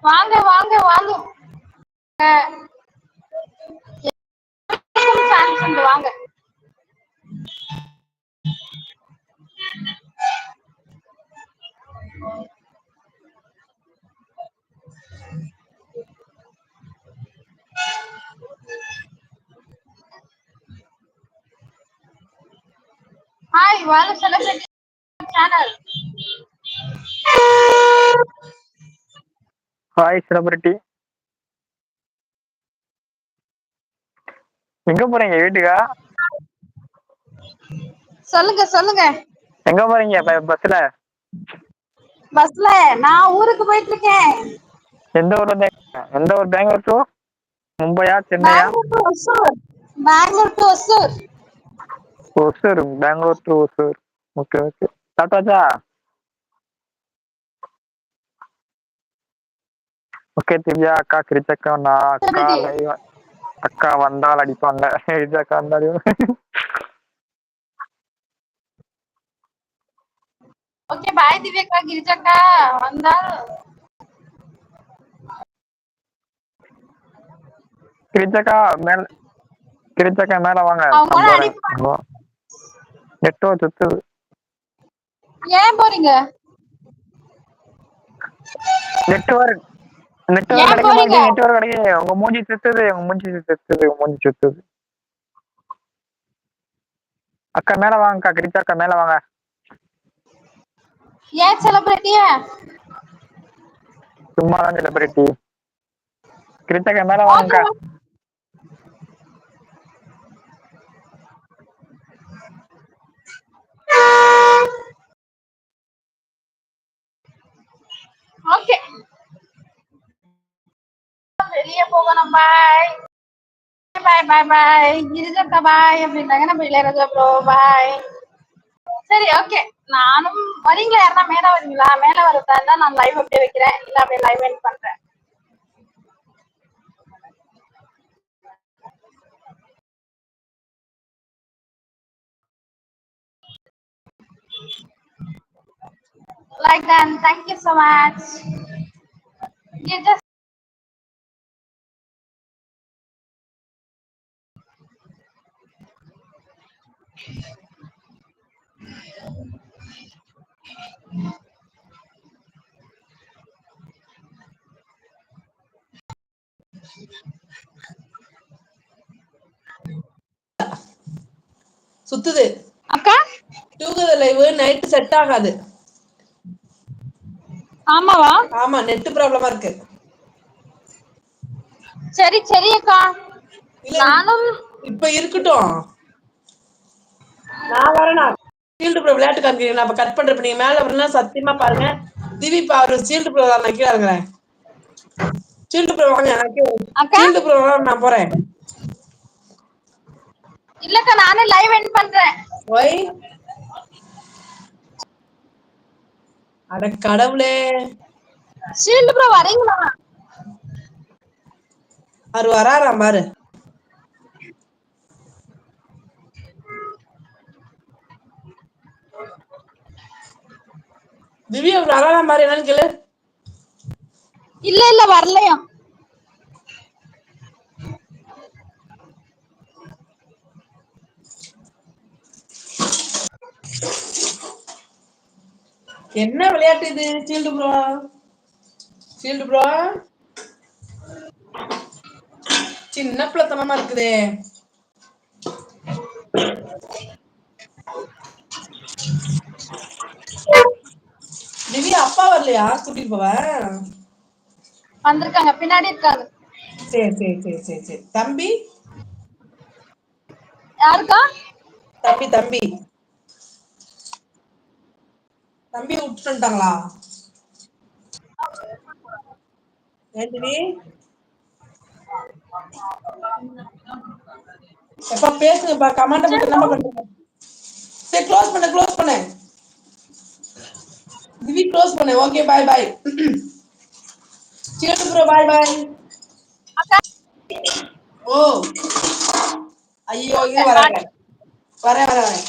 வாங்க வாங்க வாங்க வாங்க. ஹாய் வாங்க செலிபிரிட்டி சேனல். Hi celebrity. எங்க போறீங்க? வீட்டுக்கா? சொல்லுங்க சொல்லுங்க. எங்க போறீங்க? பஸ்ல? பஸ்ல நான் ஊருக்கு போயிட்டு இருக்கேன். எந்த ஊர்? எந்த ஊர்? பெங்களூர் டு மும்பையா சென்னையா? Bangalore to Hosur. Hosur. Bangalore to Hosur. Okay okay. சாப்பிட்டாச்சா? ஓகே திவ்யா அக்கா, கிரிச்சக்கா, நான் அக்கா லைவ். அக்கா வந்தால் அடிப்பாங்க. கிரிச்சக்கா வந்தாலும் ஓகே பாய் திவ்யாக்கா, கிரிஜாக்கா வந்தா கிரிச்சக்கா மேல, கிரிச்சக்கா மேல வாங்க. நெட்வொர்க் சுத்துது. ஏன் போறீங்க? நெட்வொர்க் கிடைக்க மாட்டேங்குது. நெட்வொர்க் கிடைக்க. உங்க மூஞ்சி சுத்துது, உங்க மூஞ்சி சுத்துது, உங்க மூஞ்சி சுத்துது. அக்கா மேல வாங்கக்கா, கிரிச்சக்கா மேல வாங்க. ஏன் செலிபிரிட்டியா? சும்மா தான் செலிபிரிட்டி. கிரிச்சக்கா மேல வாங்கக்கா. ஓகே வெளியே போகணும். பாய் பாய் பாய் பாய். கிரிஜாக்கா பாய் அப்படின்னாங்க. நம்ம இளையராஜா ப்ரோ பாய். சரி ஓகே. நானும் வரீங்களா? யாருன்னா மேல வரீங்களா? மேல வரதா இருந்தா நான் லைவ் அப்படியே வைக்கிறேன். இல்ல அப்படியே லைவ் எண்ட் பண்றேன். Like that. Thank you so much. You just சுத்துது அக்கா தூங்குது. லைவ் நைட் செட் ஆகாது. ஆமாவா? ஆமா நெட் ப்ராப்ளமா இருக்கு. சரி சரி அக்கா. நானும் இப்ப இருக்கட்டும். நான் வரேனா ஷீல்டு ப்ரோ விளையாட்டு காமிக்கிறீங்க. நான் கட் பண்றப்ப நீங்க மேல வரணும். சத்தியமா பாருங்க. திவி பாரு ஷீல்டு ப்ரோ நான் கீழே இருக்கிறேன். ஷீல்டு ப்ரோ வாங்க. அக்கா ஷீல்டு ப்ரோ நான் போறேன். இல்லக்கா நானே லைவ் எண்ட் பண்றேன். ஒய் அட கடவுளே. ஷீல்டு ப்ரோ வரீங்களா? அவரு வராராம் பாரு. திவ்யா வராராம் பாரு. என்னன்னு கேளு. இல்ல இல்ல வரலையா? என்ன விளையாட்டு இது? ஷீல்டு ப்ரோ, ஷீல்டு ப்ரோ சின்ன பிள்ளைத்தனமா இருக்குதே. திவ்யா அப்பா வரலையா? கூட்டிட்டு போவ வந்திருக்காங்க. பின்னாடி இருக்காங்க. சரி சரி சரி சரி சரி. தம்பி யாருக்கா? தம்பி தம்பி தம்பி விட்டுட்டு வந்துட்டாங்களா? ஏந்திரி எப்ப பேசுங்கப்பா. கமாண்ட மட்டும் என்ன பண்றீங்க? சரி க்ளோஸ் பண்ண க்ளோஸ் பண்ண திவி க்ளோஸ் பண்ண. ஓகே பாய் பாய். ஷீல்டு ப்ரோ பாய் பாய். ஓ ஐயோ இது வரேன் வரேன் வரேன்.